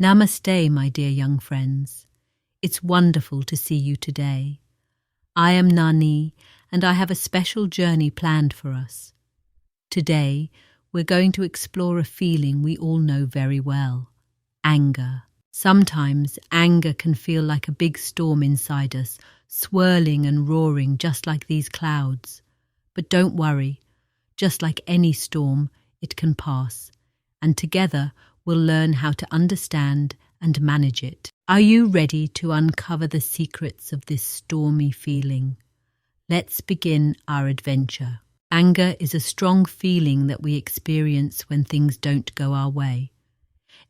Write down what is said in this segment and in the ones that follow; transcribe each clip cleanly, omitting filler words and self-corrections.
Namaste, my dear young friends. It's wonderful to see you today. I am Nahnee, and I have a special journey planned for us. Today, we're going to explore a feeling we all know very well: anger. Sometimes anger can feel like a big storm inside us, swirling and roaring just like these clouds. But don't worry, just like any storm, it can pass, and together we'll learn how to understand and manage it. Are you ready to uncover the secrets of this stormy feeling? Let's begin our adventure. Anger is a strong feeling that we experience when things don't go our way.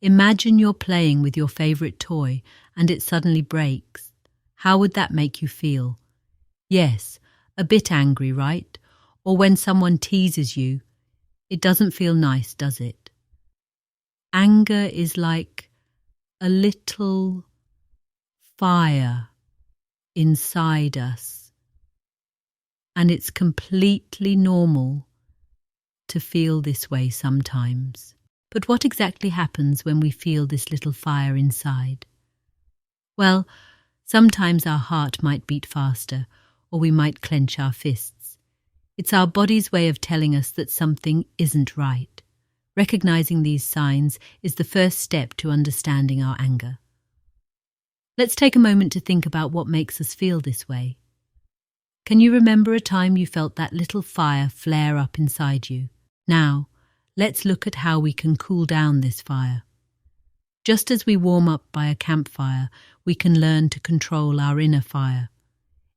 Imagine you're playing with your favorite toy and it suddenly breaks. How would that make you feel? Yes, a bit angry, right? Or when someone teases you. It doesn't feel nice, does it? Anger is like a little fire inside us. And it's completely normal to feel this way sometimes. But what exactly happens when we feel this little fire inside? Well, sometimes our heart might beat faster, or we might clench our fists. It's our body's way of telling us that something isn't right. Recognizing these signs is the first step to understanding our anger. Let's take a moment to think about what makes us feel this way. Can you remember a time you felt that little fire flare up inside you? Now, let's look at how we can cool down this fire. Just as we warm up by a campfire, we can learn to control our inner fire.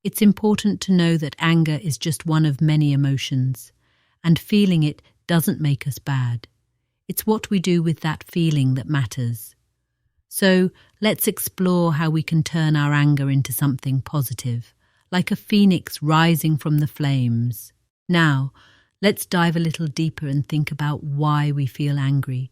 It's important to know that anger is just one of many emotions, and feeling it doesn't make us bad. It's what we do with that feeling that matters. So, let's explore how we can turn our anger into something positive, like a phoenix rising from the flames. Now, let's dive a little deeper and think about why we feel angry.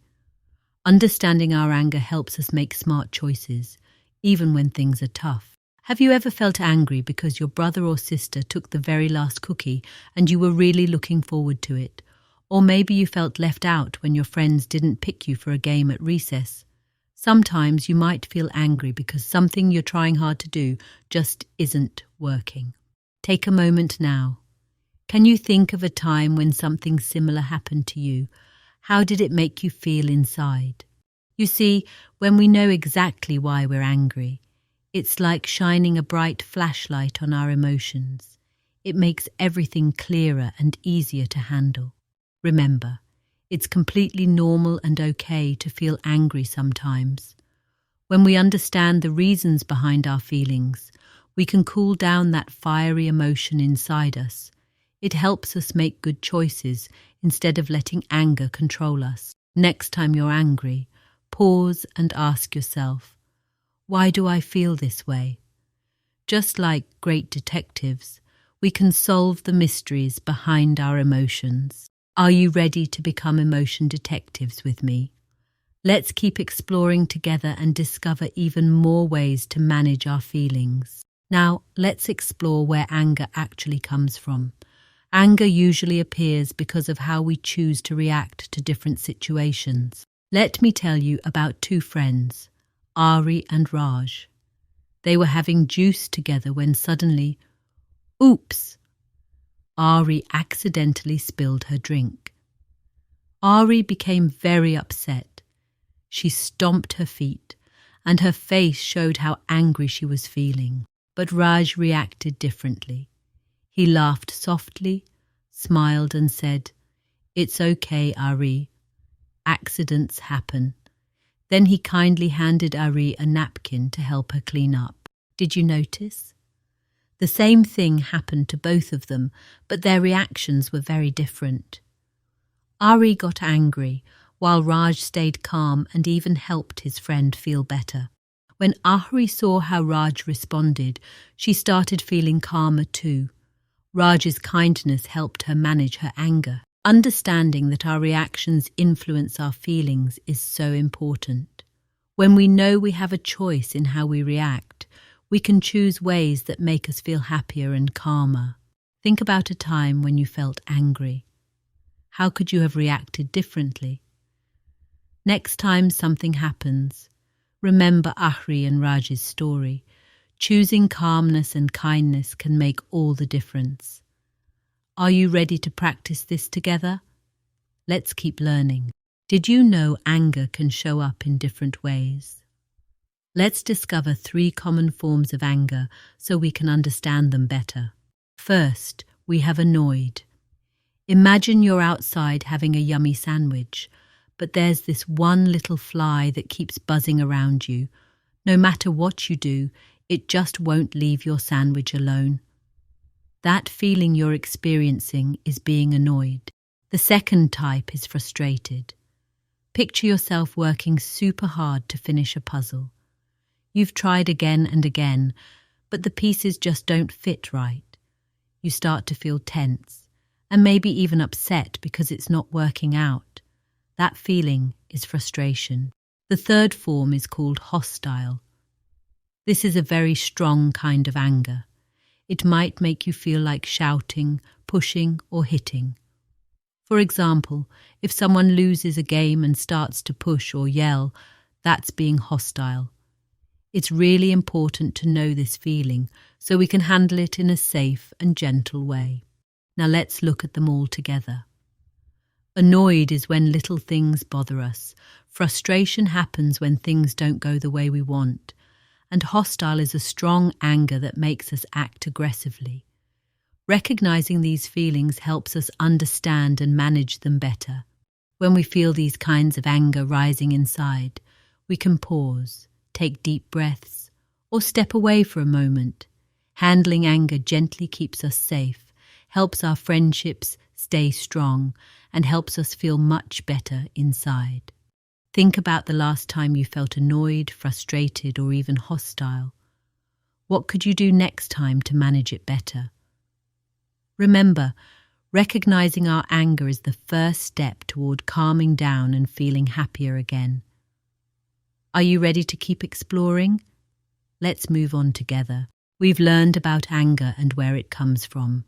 Understanding our anger helps us make smart choices, even when things are tough. Have you ever felt angry because your brother or sister took the very last cookie and you were really looking forward to it? Or maybe you felt left out when your friends didn't pick you for a game at recess. Sometimes you might feel angry because something you're trying hard to do just isn't working. Take a moment now. Can you think of a time when something similar happened to you? How did it make you feel inside? You see, when we know exactly why we're angry, it's like shining a bright flashlight on our emotions. It makes everything clearer and easier to handle. Remember, it's completely normal and okay to feel angry sometimes. When we understand the reasons behind our feelings, we can cool down that fiery emotion inside us. It helps us make good choices instead of letting anger control us. Next time you're angry, pause and ask yourself, why do I feel this way? Just like great detectives, we can solve the mysteries behind our emotions. Are you ready to become emotion detectives with me? Let's keep exploring together and discover even more ways to manage our feelings. Now, let's explore where anger actually comes from. Anger usually appears because of how we choose to react to different situations. Let me tell you about two friends, Ari and Raj. They were having juice together when suddenly, oops! Ari accidentally spilled her drink. Ari became very upset. She stomped her feet, and her face showed how angry she was feeling. But Raj reacted differently. He laughed softly, smiled and said, "It's okay, Ari. Accidents happen." Then he kindly handed Ari a napkin to help her clean up. Did you notice? The same thing happened to both of them, but their reactions were very different. Ari got angry, while Raj stayed calm and even helped his friend feel better. When Ari saw how Raj responded, she started feeling calmer too. Raj's kindness helped her manage her anger. Understanding that our reactions influence our feelings is so important. When we know we have a choice in how we react, we can choose ways that make us feel happier and calmer. Think about a time when you felt angry. How could you have reacted differently? Next time something happens, Remember Ahri and Raj's story. Choosing calmness and kindness can make all the difference. Are you ready to practice this together? Let's keep learning. Did you know anger can show up in different ways? Let's discover 3 common forms of anger so we can understand them better. First, we have annoyed. Imagine you're outside having a yummy sandwich, but there's this one little fly that keeps buzzing around you. No matter what you do, it just won't leave your sandwich alone. That feeling you're experiencing is being annoyed. The second type is frustrated. Picture yourself working super hard to finish a puzzle. You've tried again and again, but the pieces just don't fit right. You start to feel tense, and maybe even upset because it's not working out. That feeling is frustration. The third form is called hostile. This is a very strong kind of anger. It might make you feel like shouting, pushing, or hitting. For example, if someone loses a game and starts to push or yell, that's being hostile. It's really important to know this feeling so we can handle it in a safe and gentle way. Now let's look at them all together. Annoyed is when little things bother us. Frustration happens when things don't go the way we want. And hostile is a strong anger that makes us act aggressively. Recognizing these feelings helps us understand and manage them better. When we feel these kinds of anger rising inside, we can pause, take deep breaths, or step away for a moment. Handling anger gently keeps us safe, helps our friendships stay strong, and helps us feel much better inside. Think about the last time you felt annoyed, frustrated, or even hostile. What could you do next time to manage it better? Remember, recognizing our anger is the first step toward calming down and feeling happier again. Are you ready to keep exploring? Let's move on together. We've learned about anger and where it comes from.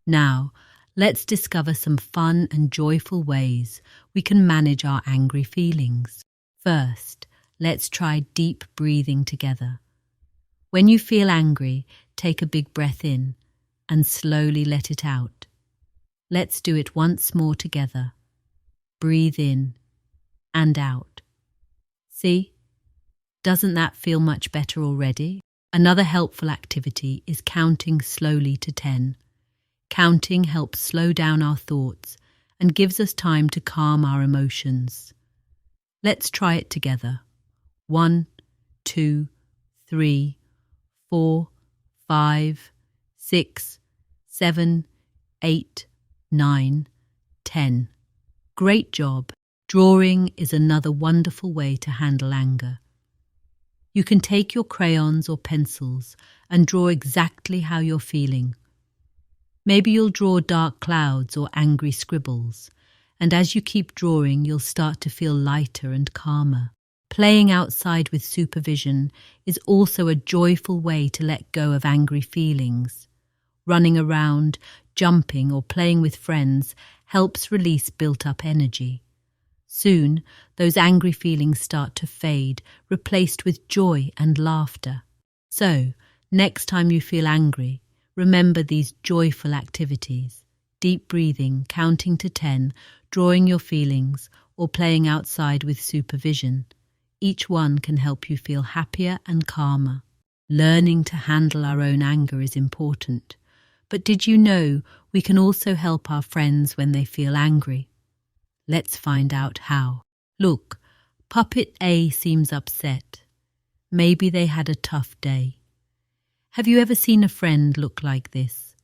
Now, let's discover some fun and joyful ways we can manage our angry feelings. First, let's try deep breathing together. When you feel angry, take a big breath in and slowly let it out. Let's do it once more together. Breathe in and out. See? Doesn't that feel much better already? Another helpful activity is counting slowly to 10. Counting helps slow down our thoughts and gives us time to calm our emotions. Let's try it together. 1, 2, 3, 4, 5, 6, 7, 8, 9, 10. Great job. Drawing is another wonderful way to handle anger. You can take your crayons or pencils and draw exactly how you're feeling. Maybe you'll draw dark clouds or angry scribbles, and as you keep drawing, you'll start to feel lighter and calmer. Playing outside with supervision is also a joyful way to let go of angry feelings. Running around, jumping, or playing with friends helps release built-up energy. Soon, those angry feelings start to fade, replaced with joy and laughter. So, next time you feel angry, remember these joyful activities: deep breathing, counting to 10, drawing your feelings, or playing outside with supervision. Each one can help you feel happier and calmer. Learning to handle our own anger is important. But did you know we can also help our friends when they feel angry? Let's find out how. Look, Puppet A seems upset. Maybe they had a tough day. Have you ever seen a friend look like this?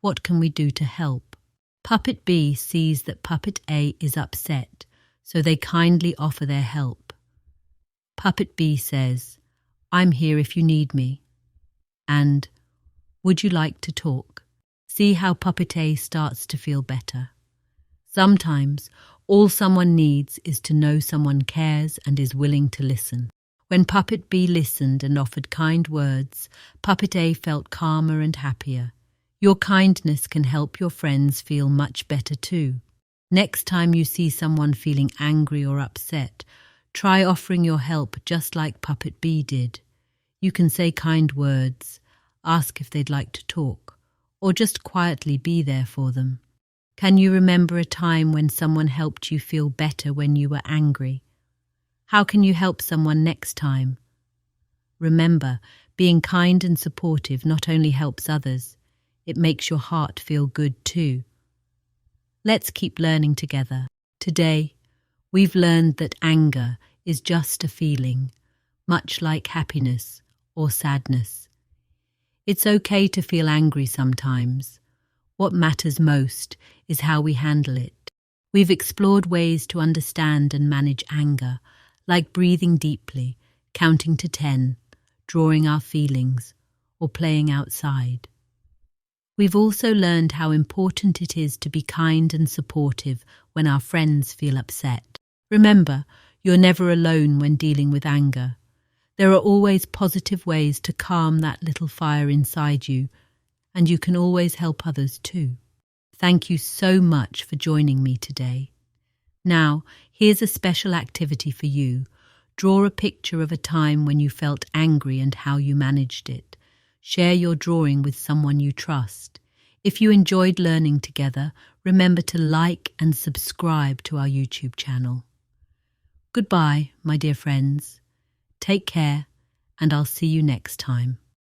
What can we do to help? Puppet B sees that Puppet A is upset, so they kindly offer their help. Puppet B says, "I'm here if you need me." And, "Would you like to talk?" See how Puppet A starts to feel better. Sometimes, all someone needs is to know someone cares and is willing to listen. When Puppet B listened and offered kind words, Puppet A felt calmer and happier. Your kindness can help your friends feel much better too. Next time you see someone feeling angry or upset, Try offering your help just like Puppet Bee did. You can say kind words, ask if they'd like to talk, or just quietly be there for them. Can you remember a time when someone helped you feel better when you were angry? How can you help someone next time? Remember, being kind and supportive not only helps others, it makes your heart feel good too. Let's keep learning together. Today, we've learned that anger is just a feeling, much like happiness or sadness. It's okay to feel angry sometimes. What matters most is how we handle it. We've explored ways to understand and manage anger, like breathing deeply, counting to 10, drawing our feelings, or playing outside. We've also learned how important it is to be kind and supportive when our friends feel upset. Remember, you're never alone when dealing with anger. There are always positive ways to calm that little fire inside you, and you can always help others too. Thank you so much for joining me today. Now, here's a special activity for you. Draw a picture of a time when you felt angry and how you managed it. Share your drawing with someone you trust. If you enjoyed learning together, remember to like and subscribe to our YouTube channel. Goodbye, my dear friends. Take care, and I'll see you next time.